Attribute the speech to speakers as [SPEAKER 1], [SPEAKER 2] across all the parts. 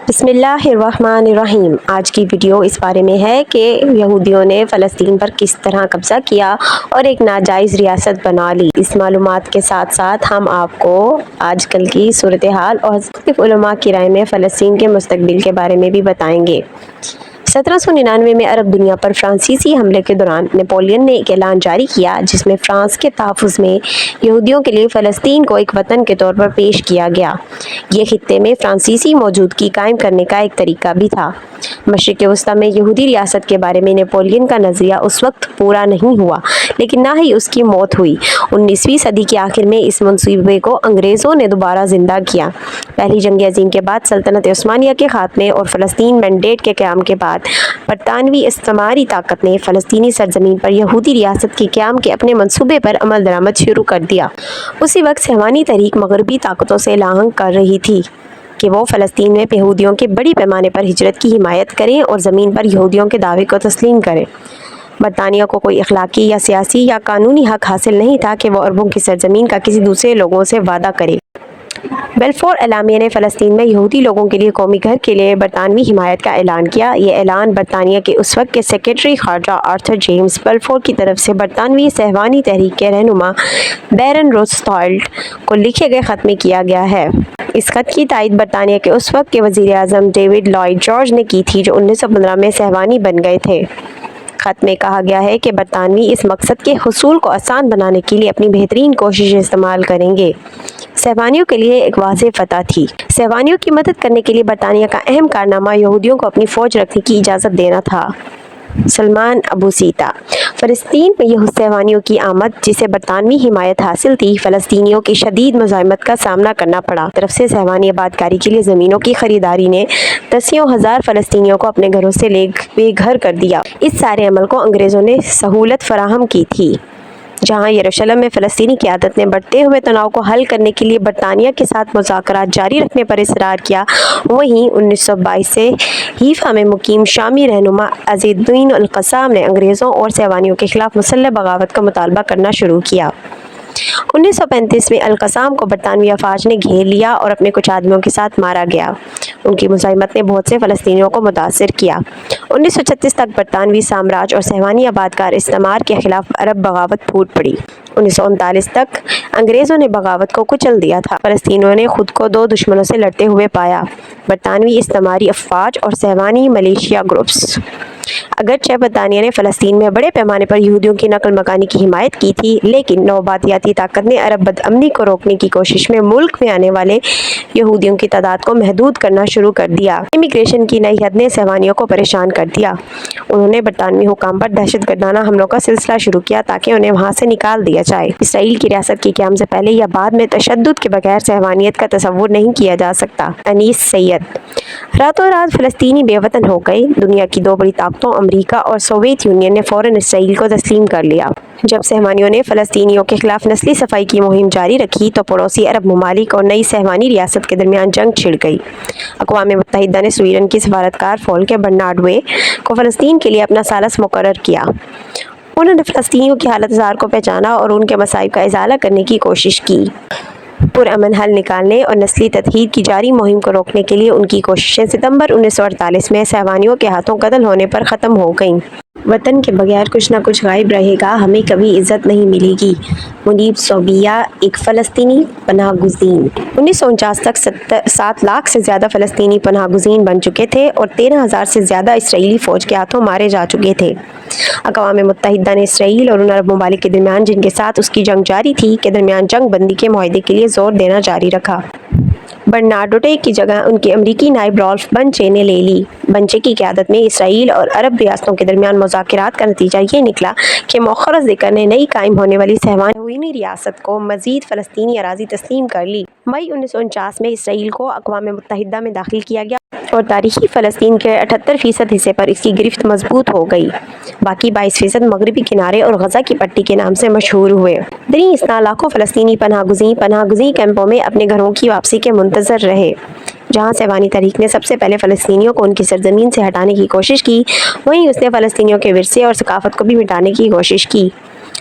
[SPEAKER 1] بسم اللہ الرحمن الرحیم۔ آج کی ویڈیو اس بارے میں ہے کہ یہودیوں نے فلسطین پر کس طرح قبضہ کیا اور ایک ناجائز ریاست بنا لی۔ اس معلومات کے ساتھ ساتھ ہم آپ کو آج کل کی صورتحال اور مختلف علماء کی رائے میں فلسطین کے مستقبل کے بارے میں بھی بتائیں گے۔ 1799 میں عرب دنیا پر فرانسیسی حملے کے دوران نپولین نے ایک اعلان جاری کیا جس میں فرانس کے تحفظ میں یہودیوں کے لیے فلسطین کو ایک وطن کے طور پر پیش کیا گیا۔ یہ خطے میں فرانسیسی موجودگی قائم کرنے کا ایک طریقہ بھی تھا۔ مشرق وسطیٰ میں یہودی ریاست کے بارے میں نپولین کا نظریہ اس وقت پورا نہیں ہوا، لیکن نہ ہی اس کی موت ہوئی۔ 19ویں صدی کے آخر میں اس منصوبے کو انگریزوں نے دوبارہ زندہ کیا۔ پہلی جنگ عظیم کے بعد سلطنت عثمانیہ کے خاتمے اور فلسطین مینڈیٹ کے قیام کے بعد برطانوی استعماری طاقت نے فلسطینی سرزمین پر یہودی ریاست کے قیام کے اپنے منصوبے پر عمل درآمد شروع کر دیا۔ اسی وقت صہیونی تحریک مغربی طاقتوں سے لاہنگ کر رہی تھی کہ وہ فلسطین میں یہودیوں کے بڑی پیمانے پر ہجرت کی حمایت کریں اور زمین پر یہودیوں کے دعوے کو تسلیم کریں۔ برطانیہ کو کوئی اخلاقی یا سیاسی یا قانونی حق حاصل نہیں تھا کہ وہ عربوں کی سرزمین کا کسی دوسرے لوگوں سے وعدہ کرے۔ بلفور اعلامیہ نے فلسطین میں یہودی لوگوں کے لیے قومی گھر کے لیے برطانوی حمایت کا اعلان کیا۔ یہ اعلان برطانیہ کے اس وقت کے سیکریٹری خارجہ آرتھر جیمز بلفور کی طرف سے برطانوی صہیونی تحریک کے رہنما بیرن روزسٹالٹ کو لکھے گئے خط میں کیا گیا ہے۔ اس خط کی تائید برطانیہ کے اس وقت کے وزیر اعظم ڈیوڈ لائیڈ جارج نے کی تھی جو 1915 میں صہیونی بن گئے تھے۔ خط میں کہا گیا ہے کہ برطانوی اس مقصد کے حصول کو آسان بنانے کے لیے اپنی بہترین کوششیں استعمال کریں گے۔ صہیونیوں کے لیے ایک واضح فتح تھی۔ صہیونیوں کی مدد کرنے کے لیے برطانیہ کا اہم کارنامہ یہودیوں کو اپنی فوج رکھنے کی اجازت دینا تھا۔ سلمان ابو سیتا۔ فلسطین میں صہیونیوں کی آمد جسے برطانوی حمایت حاصل تھی، فلسطینیوں کی شدید مزاحمت کا سامنا کرنا پڑا۔ طرف سے صہیونی آبادکاری کے لیے زمینوں کی خریداری نے دسیوں ہزار فلسطینیوں کو اپنے گھروں سے بے گھر کر دیا۔ اس سارے عمل کو انگریزوں نے سہولت فراہم کی تھی۔ جہاں یروشلم میں فلسطینی قیادت نے بڑھتے ہوئے تناؤ کو حل کرنے کے لیے برطانیہ کے ساتھ مذاکرات جاری رکھنے پر اصرار کیا، وہیں 1922 سے حیفا میں مقیم شامی رہنما عز الدین القسام نے انگریزوں اور صہیونیوں کے خلاف مسلح بغاوت کا مطالبہ کرنا شروع کیا۔ 1935 میں القسام کو برطانوی افواج نے گھیر لیا اور اپنے کچھ آدمیوں کے ساتھ مارا گیا۔ ان کی مزاحمت نے بہت سے فلسطینیوں کو متاثر کیا۔ 1936 تک برطانوی سامراج اور صہیونی آبادکار استعمار کے خلاف عرب بغاوت پھوٹ پڑی۔ 1939 تک انگریزوں نے بغاوت کو کچل دیا تھا۔ فلسطینیوں نے خود کو دو دشمنوں سے لڑتے ہوئے پایا، برطانوی استعماری افواج اور صہیونی ملیشیا گروپس۔ اگرچہ برطانیہ نے فلسطین میں بڑے پیمانے پر یہودیوں کی نقل مکانی کی حمایت کی تھی، لیکن نوآبادیاتی طاقت نے عرب بدامنی کو روکنے کی کوشش میں ملک میں آنے والے یہودیوں کی تعداد کو محدود کرنا شروع کر دیا۔ امیگریشن کی نئی حد نے صہیونیوں کو پریشان کر دیا۔ انہوں نے برطانوی حکام پر دہشت گردانہ حملوں کا سلسلہ شروع کیا تاکہ انہیں وہاں سے نکال دیا جائے۔ اسرائیل کی ریاست کے قیام سے پہلے یا بعد میں تشدد کے بغیر صہیونیت کا تصور نہیں کیا جا سکتا۔ انیس سید۔ راتوں رات فلسطینی بے وطن ہو گئے۔ دنیا کی دو بڑی طاقتوں امریکہ اور سوویت یونین نے فوراً اسرائیل کو تسلیم کر لیا۔ جب صہیونیوں نے فلسطینیوں کے خلاف نسلی صفائی کی مہم جاری رکھی تو پڑوسی عرب ممالک اور نئی صہیونی ریاست کے درمیان جنگ چھڑ گئی۔ اقوام متحدہ نے سویڈن کی سفارتکار فولکے برنارڈوے کو فلسطین کے لیے اپنا ثالث مقرر کیا۔ انہوں نے فلسطینیوں کی حالت زار کو پہچانا اور ان کے مصائب کا ازالہ کرنے کی کوشش کی۔ پرامن حل نکالنے اور نسلی تطہیر کی جاری مہم کو روکنے کے لیے ان کی کوششیں ستمبر 1948 میں صہیونیوں کے ہاتھوں قتل ہونے پر ختم ہو گئیں۔ وطن کے بغیر کچھ نہ کچھ غائب رہے گا، ہمیں کبھی عزت نہیں ملے گی۔ منیب صوبیہ، ایک فلسطینی پناہ گزین۔ 1949 تک 7 لاکھ سے زیادہ فلسطینی پناہ گزین بن چکے تھے اور 13,000 سے زیادہ اسرائیلی فوج کے ہاتھوں مارے جا چکے تھے۔ اقوام متحدہ نے اسرائیل اور ان عرب ممالک کے درمیان جن کے ساتھ اس کی جنگ جاری تھی کے درمیان جنگ بندی کے معاہدے کے لیے زور دینا جاری رکھا۔ برنارڈوے کی جگہ ان کے امریکی نائب رالف بنچے نے لے لی۔ بنچے کی قیادت میں اسرائیل اور عرب ریاستوں کے درمیان مذاکرات کا نتیجہ یہ نکلا کہ مؤخر ذکر نے نئی قائم ہونے والی صہیونی ریاست کو مزید فلسطینی اراضی تسلیم کر لی۔ مئی 1949 میں اسرائیل کو اقوام متحدہ میں داخل کیا گیا اور تاریخی فلسطین کے 78% حصے پر اس کی گرفت مضبوط ہو گئی۔ باقی 22% مغربی کنارے اور غزہ کی پٹی کے نام سے مشہور ہوئے۔ دریں اثنا لاکھوں فلسطینی پناہ گزین کیمپوں میں اپنے گھروں کی واپسی کے منتظر رہے۔ جہاں صہیونی تحریک نے سب سے پہلے فلسطینیوں کو ان کی سرزمین سے ہٹانے کی کوشش کی، وہیں اس نے فلسطینیوں کے ورثے اور ثقافت کو بھی مٹانے کی کوشش کی۔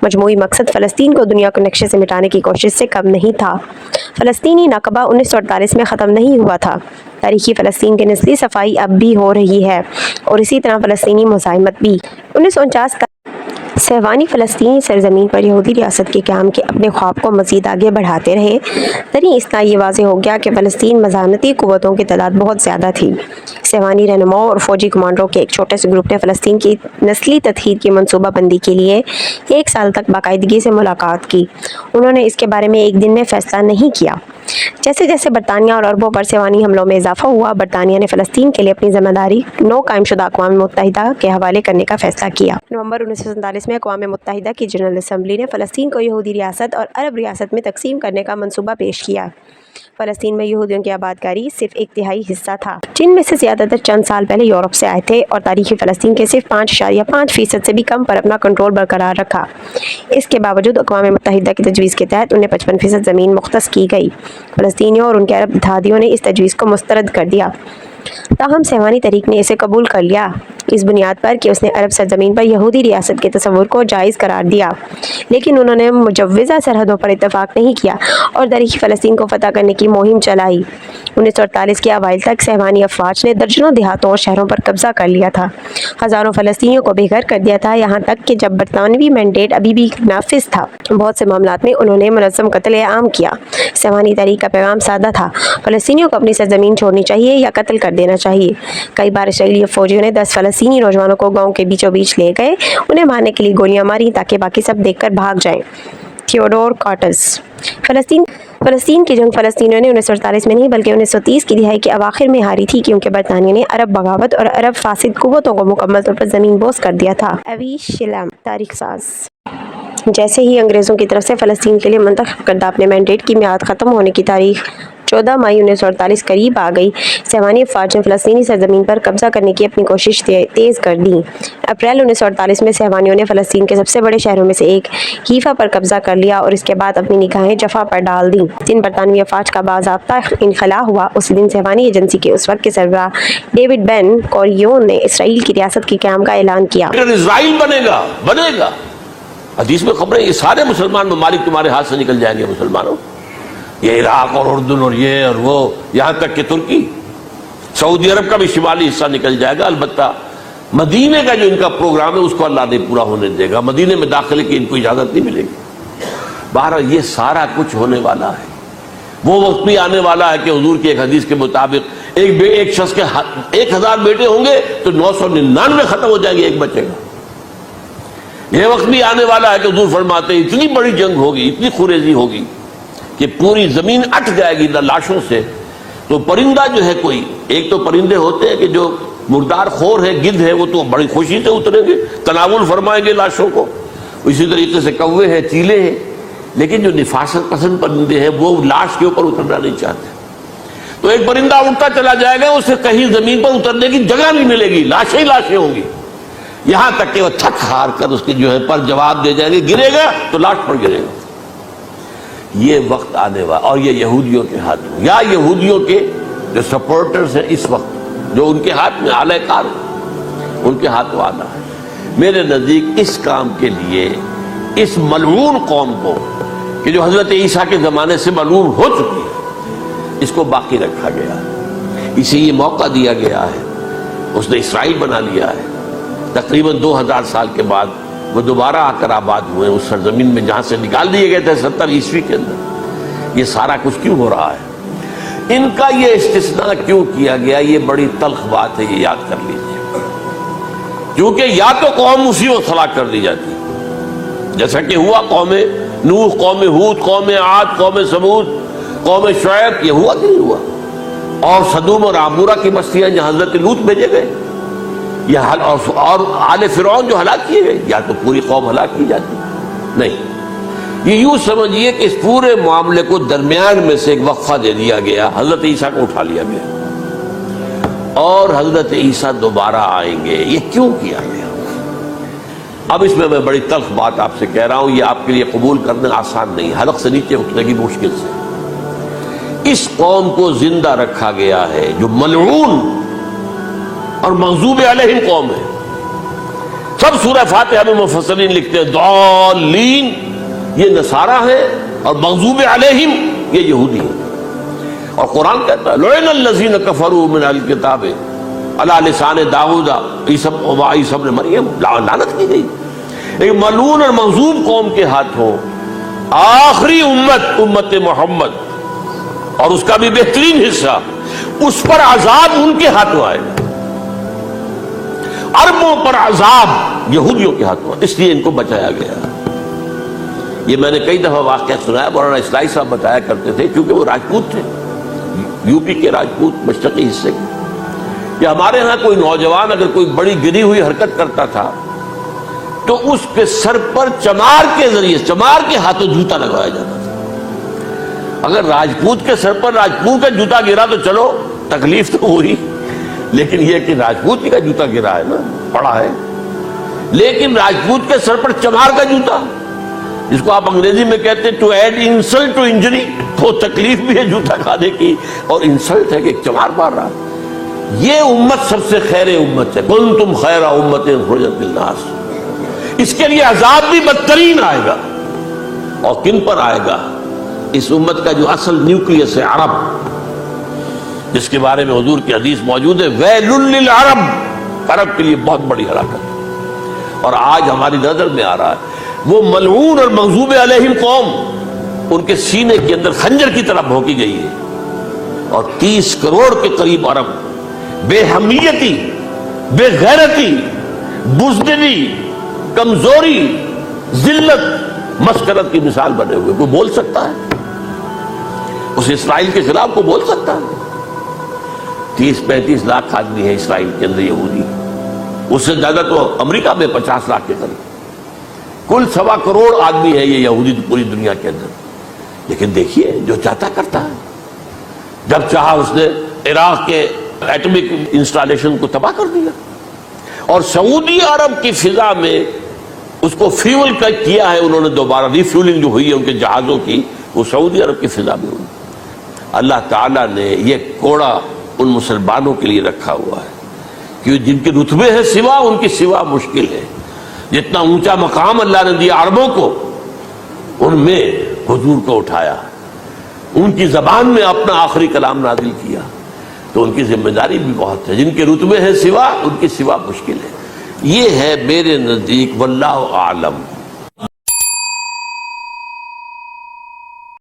[SPEAKER 1] مجموعی مقصد فلسطین کو دنیا کے نقشے سے مٹانے کی کوشش سے کم نہیں تھا۔ فلسطینی نکبہ 1948 میں ختم نہیں ہوا تھا۔ تاریخی فلسطین کی نسلی صفائی اب بھی ہو رہی ہے اور اسی طرح فلسطینی مزاحمت بھی۔ 1949 کا سہوانی فلسطینی سرزمین پر یہودی ریاست کے قیام کے اپنے خواب کو مزید آگے بڑھاتے رہے۔ دریں اثنا یہ واضح ہو گیا کہ فلسطین مزاحمتی قوتوں کی تعداد بہت زیادہ تھی۔ سہوانی رہنماؤں اور فوجی کمانڈروں کے ایک چھوٹے سے گروپ نے فلسطین کی نسلی تطہیر کی منصوبہ بندی کے لیے 1 سال تک باقاعدگی سے ملاقات کی۔ انہوں نے اس کے بارے میں ایک دن میں فیصلہ نہیں کیا۔ جیسے جیسے برطانیہ اور عربوں پر سہوانی حملوں میں اضافہ ہوا، برطانیہ نے فلسطین کے لیے اپنی ذمہ داری نو قائم شدہ اقوام متحدہ کے حوالے کرنے کا فیصلہ کیا۔ نومبر 1947 میں اقوام متحدہ کی جنرل اسمبلی نے فلسطین کو یہودی ریاست اور عرب ریاست میں تقسیم کرنے کا منصوبہ پیش کیا۔ فلسطین میں یہودیوں کی آبادکاری صرف 1/3 حصہ تھا، جن میں سے زیادہ تر چند سال پہلے یورپ سے آئے تھے اور تاریخی فلسطین کے صرف 5.5% سے بھی کم پر اپنا کنٹرول برقرار رکھا۔ اس کے باوجود اقوام متحدہ کی تجویز کے تحت انہیں 55% زمین مختص کی گئی۔ فلسطینیوں اور ان کے عرب اتحادیوں نے اس تجویز کو مسترد کر دیا، تاہم سہوانی تحریک نے اسے قبول کر لیا، اس بنیاد پر کہ اس نے عرب سرزمین پر یہودی ریاست کے تصور کو جائز قرار دیا، لیکن انہوں نے مجوزہ سرحدوں پر اتفاق نہیں کیا اور تاریخی فلسطین کو فتح کرنے کی مہم چلائی۔ 1948 کے اوائل تک سہوانی افواج نے درجنوں دیہاتوں اور شہروں پر قبضہ کر لیا تھا، ہزاروں فلسطینیوں کو بے گھر کر دیا تھا، یہاں تک کہ جب برطانوی مینڈیٹ ابھی بھی نافذ تھا، بہت سے معاملات میں انہوں نے منظم قتل عام کیا۔ سہوانی تحریک کا پیغام سادہ تھا: فلسطینیوں کو اپنی سرزمین چھوڑنی چاہیے یا قتل کر دینا چاہیے۔ کئی بار اسرائیلی فوجیوں نے 10 فلسطینی نوجوانوں کو گاؤں کے بیچوں بیچ لے گئے، انہیں مارنے کے لیے گولیاں ماری تاکہ باقی سب دیکھ کر بھاگ جائیں۔ تھیوڈور کارٹز۔ فلسطین کی جنگ فلسطینیوں نے 1948 میں نہیں بلکہ 1930 کی دہائی کے اواخر میں ہاری تھی، کیونکہ برطانیہ نے عرب بغاوت اور عرب فاسد قوتوں کو مکمل طور پر زمین بوس کر دیا تھا۔ اویش شلم، تاریخ ساز۔ جیسے ہی انگریزوں کی طرف سے فلسطین کے لیے منتخب کردہ اپنے مینڈیٹ کی میعاد ختم ہونے کی تاریخ 14 مئی 1948 قریب آ گئی، سہوانی افواج نے فلسطینی سرزمین پر قبضہ کرنے کی اپنی کوشش تیز کر دی۔ اپریل 1948 میں سہوانیوں نے فلسطین کے سب سے بڑے شہروں میں سے ایک حیفا پر قبضہ کر لیا اور اس کے بعد اپنی نگاہیں جفا پر ڈال دیں۔ جس دن برطانوی افواج کا باضابطہ انخلا ہوا، اسی دن سہوانی ایجنسی کے اس وقت کے سربراہ ڈیوڈ بین گوریون نے اسرائیل کی ریاست کے قیام کا اعلان کیا۔
[SPEAKER 2] اسرائیل بنے گا۔ حدیث میں خبریں، یہ سارے مسلمان ممالک تمہارے ہاتھ سے نکل جائیں گے مسلمانوں، یہ عراق اور اردن اور یہ اور وہ، یہاں تک کہ ترکی، سعودی عرب کا بھی شمالی حصہ نکل جائے گا۔ البتہ مدینے کا جو ان کا پروگرام ہے اس کو اللہ نہیں پورا ہونے دے گا، مدینے میں داخلے کی ان کو اجازت نہیں ملے گی۔ بہرحال یہ سارا کچھ ہونے والا ہے۔ وہ وقت بھی آنے والا ہے کہ حضور کی ایک حدیث کے مطابق ایک شخص کے 1000 بیٹے ہوں گے تو 999 ختم ہو جائیں گے، ایک بچے گا۔ یہ وقت بھی آنے والا ہے کہ حضور فرماتے ہیں اتنی بڑی جنگ ہوگی، اتنی خوریزی ہوگی کہ پوری زمین اٹ جائے گی لاشوں سے۔ تو پرندہ جو ہے، کوئی ایک تو پرندے ہوتے ہیں کہ جو مردار خور ہے، گدھ ہے، وہ تو بڑی خوشی سے اتریں گے، تناول فرمائیں گے لاشوں کو۔ اسی طریقے سے کوے ہیں، چیلے ہیں، لیکن جو نفاست پسند پرندے ہیں وہ لاش کے اوپر اترنا نہیں چاہتے۔ تو ایک پرندہ اٹھتا چلا جائے گا، اسے کہیں زمین پر اترنے کی جگہ نہیں ملے گی، لاشیں ہی لاشیں ہوں گی، یہاں تک کہ وہ تھک ہار کر اس کے جو ہے پر جواب دے جائیں گے، گرے گا تو لاش پر گرے گا۔ یہ وقت آنے والا، اور یہ یہودیوں کے ہاتھ میں، یا یہودیوں کے جو سپورٹرز ہیں اس وقت، جو ان کے ہاتھ میں آلہ کار، ان کے ہاتھ میں آنا ہے۔ میرے نزدیک اس کام کے لیے اس ملعون قوم کو، کہ جو حضرت عیسیٰ کے زمانے سے ملعون ہو چکی ہے، اس کو باقی رکھا گیا ہے، اسے یہ موقع دیا گیا ہے، اس نے اسرائیل بنا لیا ہے۔ تقریباً 2000 سال کے بعد وہ دوبارہ آ کر آباد ہوئے اس سرزمین میں جہاں سے نکال دیے گئے تھے 70 عیسوی کے اندر۔ یہ سارا کچھ کیوں ہو رہا ہے؟ ان کا یہ استثناء کیوں کیا گیا؟ یہ بڑی تلخ بات ہے، یہ یاد کر لیجیے، کیونکہ یا تو قوم اسی وقت ہلاک کر دی جاتی، جیسا کہ ہوا قوم نوح، قوم ہود، قوم عاد، قوم ثمود، قوم شعیب، یہ ہوا کہ نہیں ہوا؟ اور سدوم اور عمورہ کی بستیاں جہاں حضرت لوط بھیجے گئے، اور آل فرعون جو ہلاک کیے گئے، یا تو پوری قوم ہلاک کی جاتی؟ نہیں، یہ یوں سمجھیے کہ اس پورے معاملے کو درمیان میں سے ایک وقفہ دے دیا گیا، حضرت عیسیٰ کو اٹھا لیا گیا، اور حضرت عیسیٰ دوبارہ آئیں گے۔ یہ کیوں کیا گیا؟ اب اس میں بڑی تلخ بات آپ سے کہہ رہا ہوں، یہ آپ کے لیے قبول کرنا آسان نہیں، حلق سے نیچے اٹھنے کی مشکل سے۔ اس قوم کو زندہ رکھا گیا ہے جو ملعون اور مغضوب علیہم قوم ہے، سب سورہ فاتحہ میں مفسرین لکھتے ہیں ضالین یہ نصارہ ہے اور مغضوب علیہم یہ یہودی ہیں. اور قرآن کہتا ہے لعن الذین کفروا من الکتاب علی لسان داؤد عیسی ابن مریم، لعنت کی گئی. ایک ملعون اور مغضوب قوم کے ہاتھوں آخری امت محمد اور اس کا بھی بہترین حصہ، اس پر عذاب ان کے ہاتھوں آئے گا. عربوں پر عذاب یہودیوں کے ہاتھوں، اس لیے ان کو بچایا گیا. یہ میں نے کئی دفعہ واقعہ سنایا، مولانا اسلائی صاحب بتایا کرتے تھے، کیونکہ وہ راجپوت تھے، یو پی کے راجپوت مشرقی حصے کے، کہ ہمارے ہاں کوئی نوجوان اگر کوئی بڑی گری ہوئی حرکت کرتا تھا تو اس کے سر پر چمار کے ذریعے، چمار کے ہاتھوں جوتا لگوایا جاتا تھا. اگر راجپوت کے سر پر راجپوت کا جوتا گرا تو چلو تکلیف تو ہوئی، لیکن یہ کہ راجپوت کا جوتا گرا ہے نا، پڑا ہے. لیکن راجپوت کے سر پر چمار کا جوتا، جس کو آپ انگریزی میں کہتے ہیں to add insult to injury, تو تکلیف بھی ہے جوتا کھانے کی اور انسلٹ ہے کہ ایک چمار مار رہا. یہ امت سب سے خیر امت ہے، کنتم خیر امت اخرجت للناس. اس کے لیے عذاب بھی بدترین آئے گا. اور کن پر آئے گا؟ اس امت کا جو اصل نیوکلیس ہے عرب، جس کے بارے میں حضور کی حدیث موجود ہے ویل للعرب، عرب کے لیے بہت بڑی ہلاکت. اور آج ہماری نظر میں آ رہا ہے وہ ملعون اور مغضوب علیہم قوم، ان کے سینے کے اندر خنجر کی طرح بھونکی گئی ہے. اور 30 کروڑ کے قریب عرب بے حمیتی، بے غیرتی، بزدلی، کمزوری، ذلت، مسکرت کی مثال بنے ہوئے. کوئی بول سکتا ہے اس اسرائیل کے خلاف؟ کو بول سکتا ہے؟ 30-35 لاکھ آدمی ہیں اسرائیل کے اندر یہودی، اس سے زیادہ تو امریکہ میں 50 لاکھ کے قریب، کل 1.25 کروڑ آدمی ہے یہ یہودی پوری دنیا کے اندر. لیکن دیکھیے جو چاہتا کرتا ہے. جب چاہا اس نے عراق کے ایٹمک انسٹالیشن کو تباہ کر دیا، اور سعودی عرب کی فضا میں اس کو فیول کیا ہے انہوں نے، دوبارہ ری فیولنگ جو ہوئی ہے ان کے جہازوں کی، وہ سعودی عرب کی فضا میں ہوئی. اللہ تعالیٰ نے یہ کوڑا ان مسلمانوں کے لیے رکھا ہوا ہے کہ جن کے رتبے ہیں سوا، ان کی سوا مشکل ہے. جتنا اونچا مقام اللہ نے دیا عربوں کو، ان میں حضور کو اٹھایا، ان کی زبان میں اپنا آخری کلام نازل کیا، تو ان کی ذمہ داری بھی بہت ہے. جن کے رتبے ہیں سوا، ان کی سوا مشکل ہے. یہ ہے میرے نزدیک واللہ اعلم